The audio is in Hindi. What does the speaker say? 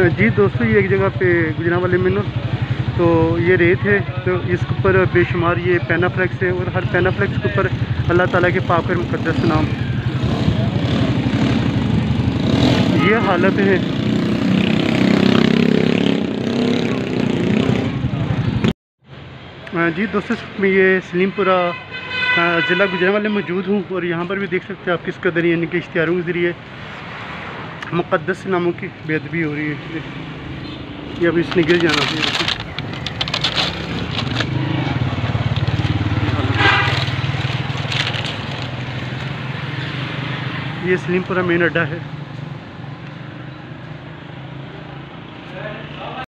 जी दोस्तों, ये एक जगह पे गुजरांवाले में ना, तो ये रेत है, तो इसके ऊपर बेशुमार ये पेनाफ्लेक्स है, और हर पेनाफ्लेक्स के ऊपर अल्लाह ताला के पाक और मुक़द्दस नाम। ये हालत है। जी दोस्तों, मैं ये सलीमपुरा ज़िला गुजरांवाले में मौजूद हूँ, और यहाँ पर भी देख सकते हैं आप किस कदर यानी कि इश्तिहारों के ज़रिए मुक़द्दस नामों की बेअदबी हो रही है। ये अब इसने गिर जाना है। ये सलीमपुरा मेन अड्डा है।